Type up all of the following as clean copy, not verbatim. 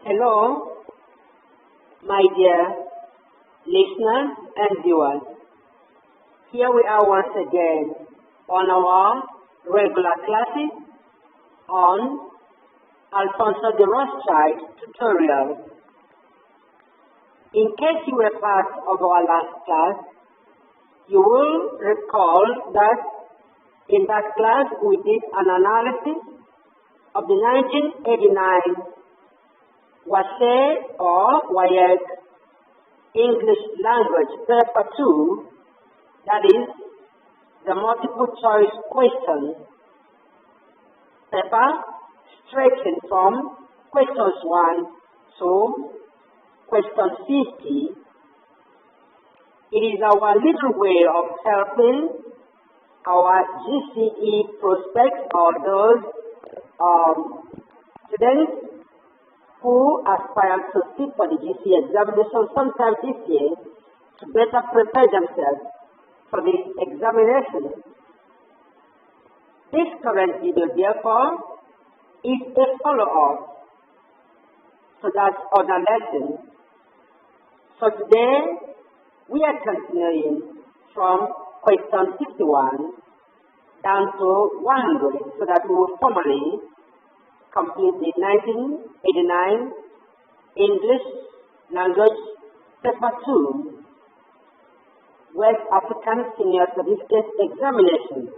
Hello, my dear listeners and viewers. Here we are once again on our regular classes on Alfonso de Rothschild tutorial. In case you were part of our last class, you will recall that in that class we did an analysis of the 1989 WASSCE or WAEC English Language Paper 2, that is the multiple choice question paper, stretching from questions 1 to question 50. It is our little way of helping our GCE prospects or those students who aspire to sit for the GCE examination sometime this year to better prepare themselves for this examination. This current video, therefore, is a follow-up to that other lesson. So today, we are continuing from question 61 down to 100 so that we will formally complete the 1989 English Language Paper 2 West African Senior Certificate Examination.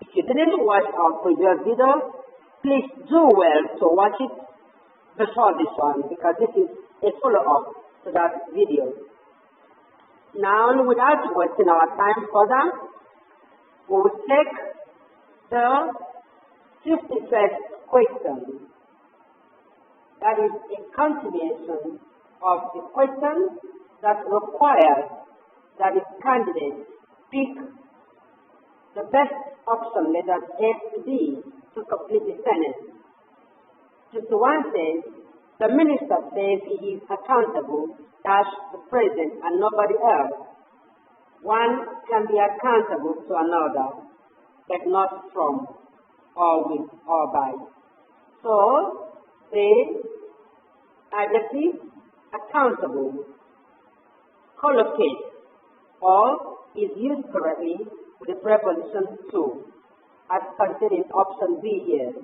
If you didn't watch our previous video, please do well to watch it before this one because this is a follow-up to that video. Now, without wasting our time further, we will take the 51st question. That is a continuation of the question that requires that the candidate pick the best option, letters A to D, to complete the sentence. 51 says, the minister says he is accountable, the president and nobody else. One can be accountable to another, but not from, or with, or by. So, the adjective accountable, collocate, or is used correctly with the preposition to, as considered in option B here.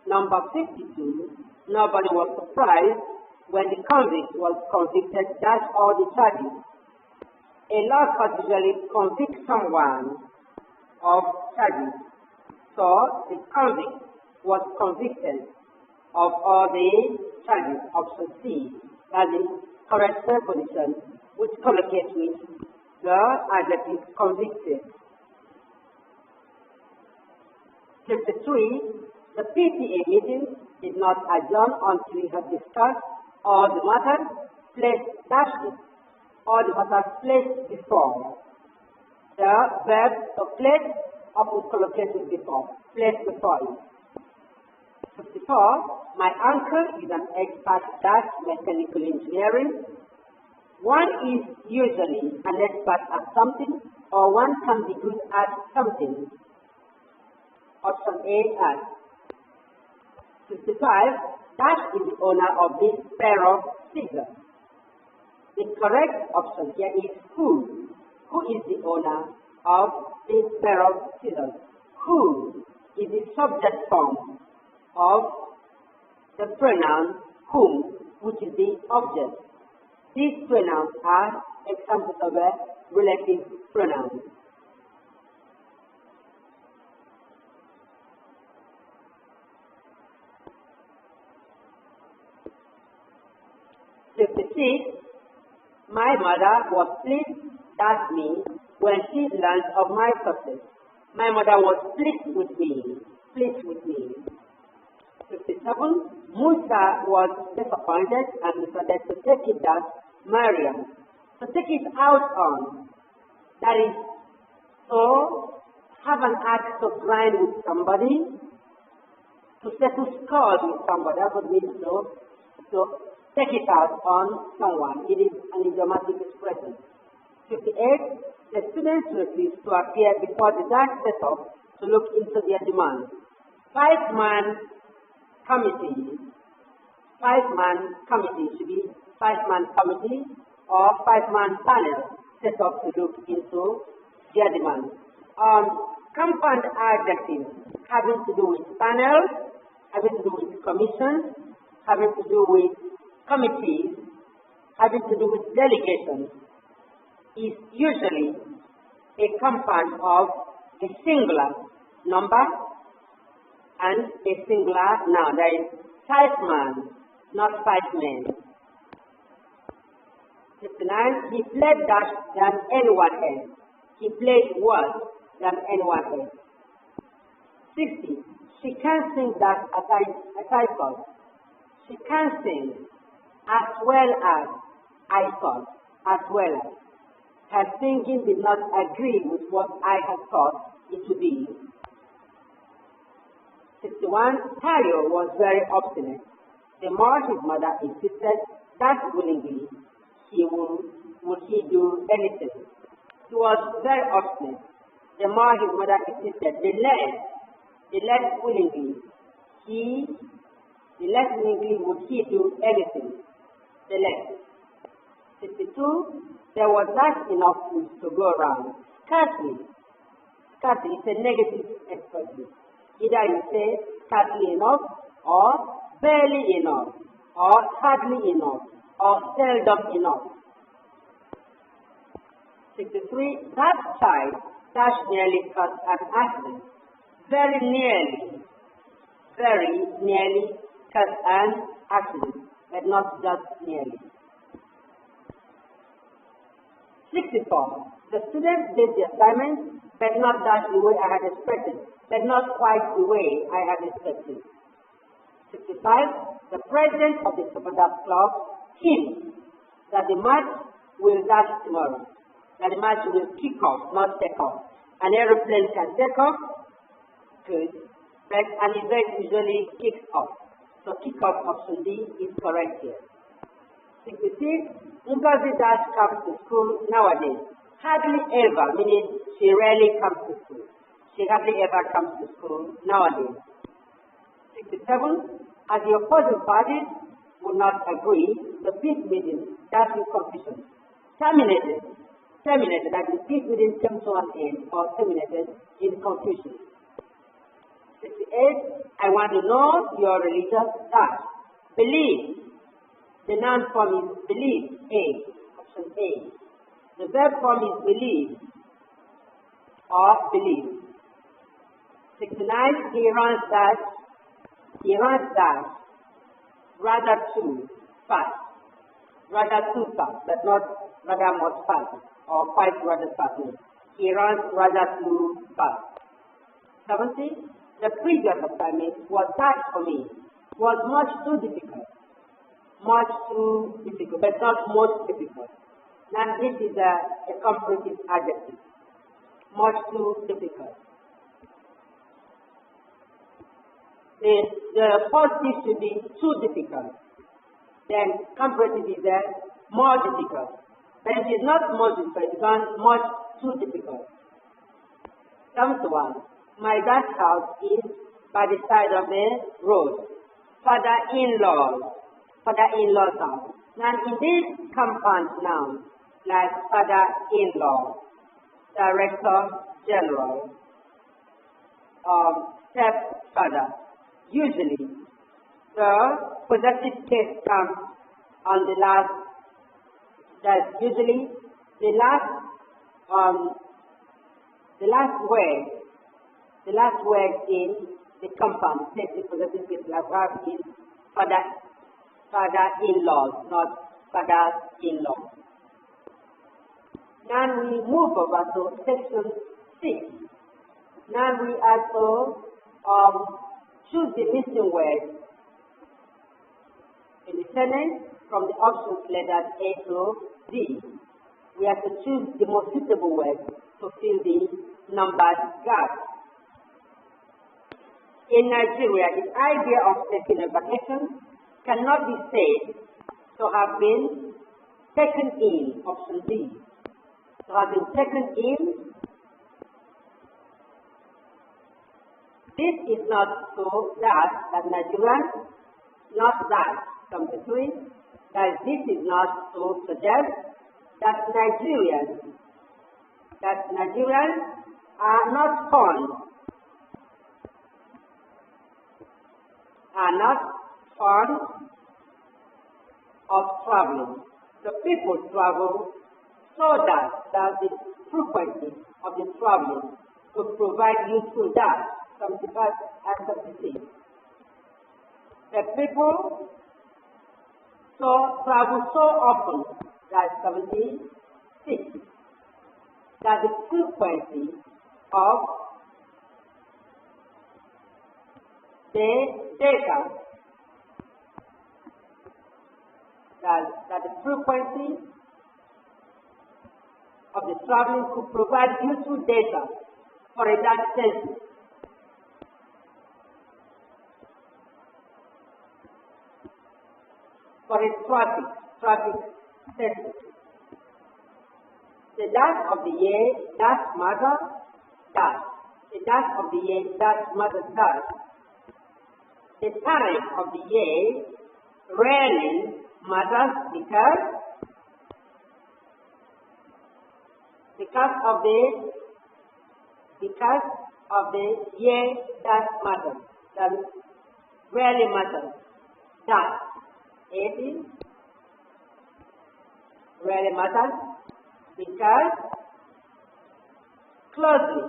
Number 52, nobody was surprised when the convict was convicted, all the charges. A law court usually convicts someone of charges. So, the convict was convicted of all the charges, option C. That is correct preposition, which collocates with the adjective convicted. 53. The PTA meeting did not adjourn until we have discussed all the matters placed all the matters placed before. The verb to place often collocated before, placed before it. 54. My uncle is an expert at mechanical engineering. One is usually an expert at something, or one can be good at something. Option A as 55. That is the owner of this pair of scissors. The correct option here is who. Who is the owner of this pair of scissors? Who is the subject form of the pronoun whom, which is the object. These pronouns are examples of a relative pronoun. My mother was pleased at me when she learned of my success. My mother was pleased with me. 57. Musa was disappointed and decided to take it at Mariam. To take it out on. That is, to have an act to grind with somebody, to settle scores with somebody. That's what it means to take it out on someone. It is an idiomatic expression. 58. The students refused to appear before the judge set up to look into their demands. 5-man committee 5-man committee, should be 5-man committee or 5-man panel set up to look into their demands. Compound adjectives having to do with panels, having to do with commissions, having to do with committees, having to do with delegations, is usually a compound of a singular number and a singular noun. That is 5-man, not 5 men. 59. He played dash than anyone else. He played worse than anyone else. 60. She can sing that as I thought. She can sing as well as I thought, as well as. Her singing did not agree with what I had thought it would be. 61. Tayo was very obstinate. The more his mother insisted that willingly would he do anything. He was very obstinate. The more his mother insisted, the less willingly would he do anything. The less. 62. There was not enough food to go around. Scarcely. Scarcely is a negative expression. Either you say scarcely enough, or barely enough, or hardly enough, or seldom enough. 63. That child nearly caused an accident. Very nearly caused an accident, but not just nearly. 64. The students did the assignment, but not that the way I had expected, but not quite the way I had expected. 65. The president of the Superdance Club hints that the match will start tomorrow, that the match will kick off, not take off. An aeroplane can take off, good, but an event usually kicks off. So kick off option D is correct here. 66. Ngozi Dash comes to school nowadays. Hardly ever, meaning she rarely comes to school. She hardly ever comes to school nowadays. 67. As the opposing parties would not agree, the peace meeting starts with confusion. Terminated, that the peace meeting came to an end or terminated in confusion. 68. I want to know your religious dash. Believe. The noun form is believe, A, option A. The verb form is believe or believe. 69. He runs dash rather too fast, but not rather much fast or quite rather fast. He runs rather too fast. 70. The previous assignment was hard for me, was much too difficult. Much too difficult, but not most difficult. Now this is a comparative adjective. Much too difficult. The positive should be too difficult. Then comparative is more difficult. But it is not more difficult, it is much too difficult. 71. My dad's house is by the side of the road. Father-in-law's house. Now, in these compound nouns, like father-in-law, director general, stepfather, usually the possessive case comes on the last. That's usually the last word in the compound takes the possessive case. Like verb is father-in-law, not father-in-law. Now we move over to section 6. Now we also choose the missing word in the sentence from the options letters A to D. We have to choose the most suitable word to fill the numbered gap. In Nigeria, the idea of taking a vacation cannot be said to have been taken in, option D. To have been taken in. This is not so that Nigerian, not that. 73, that this is not to suggest that Nigerians are not fond of traveling. The people travel so that the frequency of the traveling could provide useful data. 75 and 76. The people travel so often, that 76, that the frequency of the data, that the frequency of the traveling could provide useful data for a data census. For a traffic census. The dash of the year, dash matter, dash. The dash of the year, dash matter, dash. The time of the year rarely matters because of the year that matters. That rarely matters. That 80 rarely matters because closely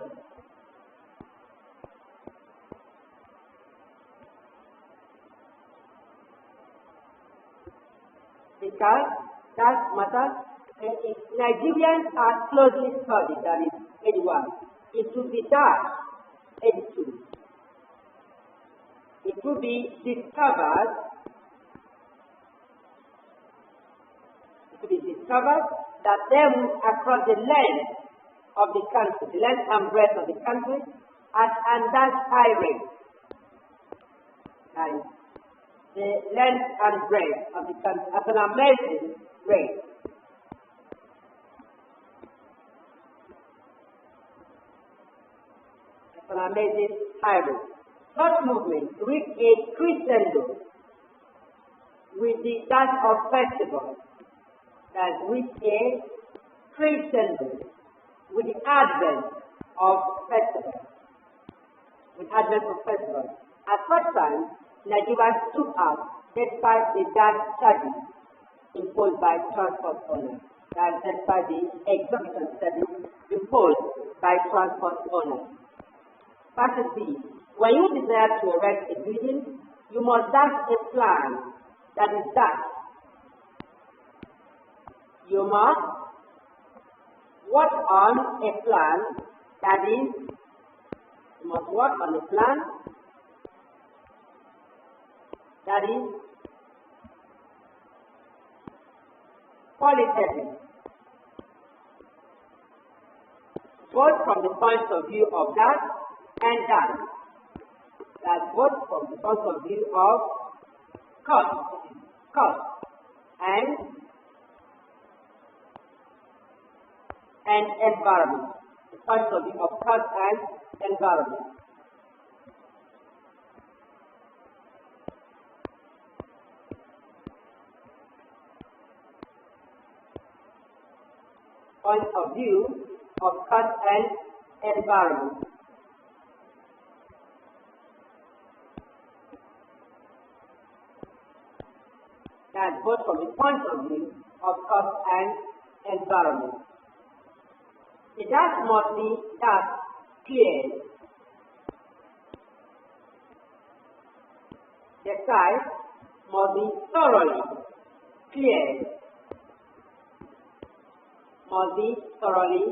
that matters. Nigerians are closely studied, that is 81. It will be that 82. It will be discovered that they move across the length of the country, the length and breadth of the country, at an high rate. That is, the length and breadth of the country at an amazing rate. At an amazing high rate. Such movements reach a crescendo with the dance of festival. That reach a crescendo with the advent of festival. At such time, Nigerians took out despite the dance charges imposed by transport owners. And despite the exorbitant charges imposed by transport owners. Passage B. When you desire to erect a building, you must dash a plan that is dashed. You must work on a plan that is, qualitative, both from the point of view of that and that. That's both from the point of view of cost and environment. The point of view of cost and environment. Point of view of cost and environment. That's both from the point of view of cost and environment. The dash must be clear. The size must be thoroughly clear. Must be thoroughly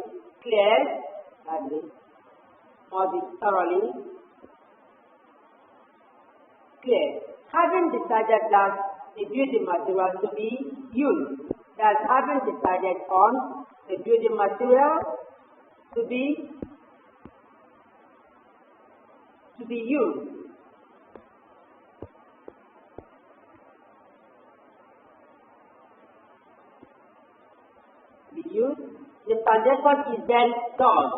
clear. Having decided that the building material to be used, that's having decided on the building material to be used. The foundation is then done.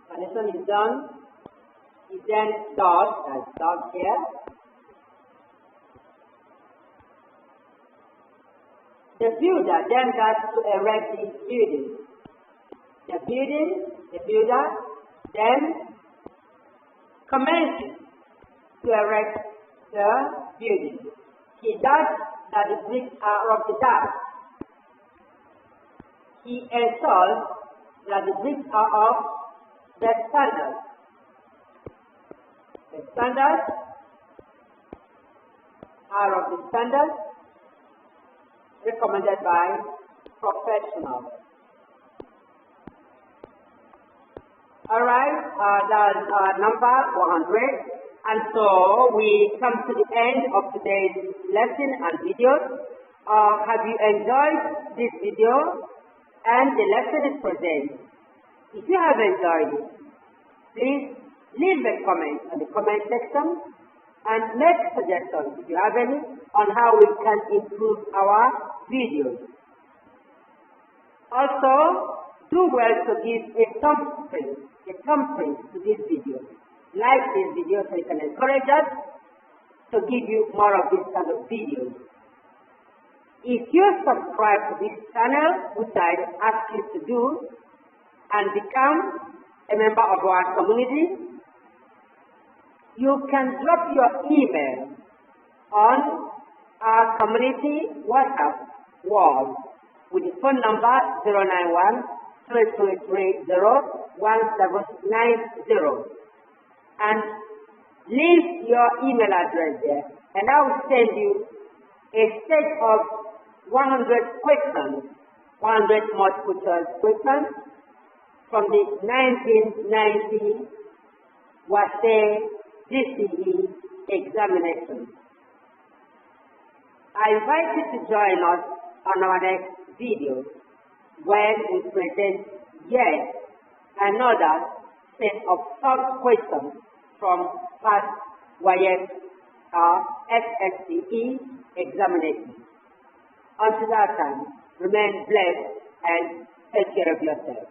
Foundation is then done here. The builder then got to erect this building. The builder then commences to erect the building. He does that the bricks are of the dust. He ensures that the bricks are of the standard. The standards are of the standard recommended by professionals. Alright, that's number 100. And so we come to the end of today's lesson and video. Have you enjoyed this video and the lesson is present? If you have enjoyed it, please leave a comment in the comment section and make suggestions, if you have any, on how we can improve our videos. Also, do well to give a thumbprint to this video. Like this video so you can encourage us to give you more of this kind of videos. If you subscribe to this channel, which I ask you to do, and become a member of our community, you can drop your email on our community WhatsApp wall with the phone number 091-3330-1790 and leave your email address there, and I will send you a set of 100 questions, 100 multiple choice questions from the 1990 WASSCE GCE examination. I invite you to join us on our next video when we present yet another set of short questions from past WAEC SSCE examination. Until that time, remain blessed and take care of yourself.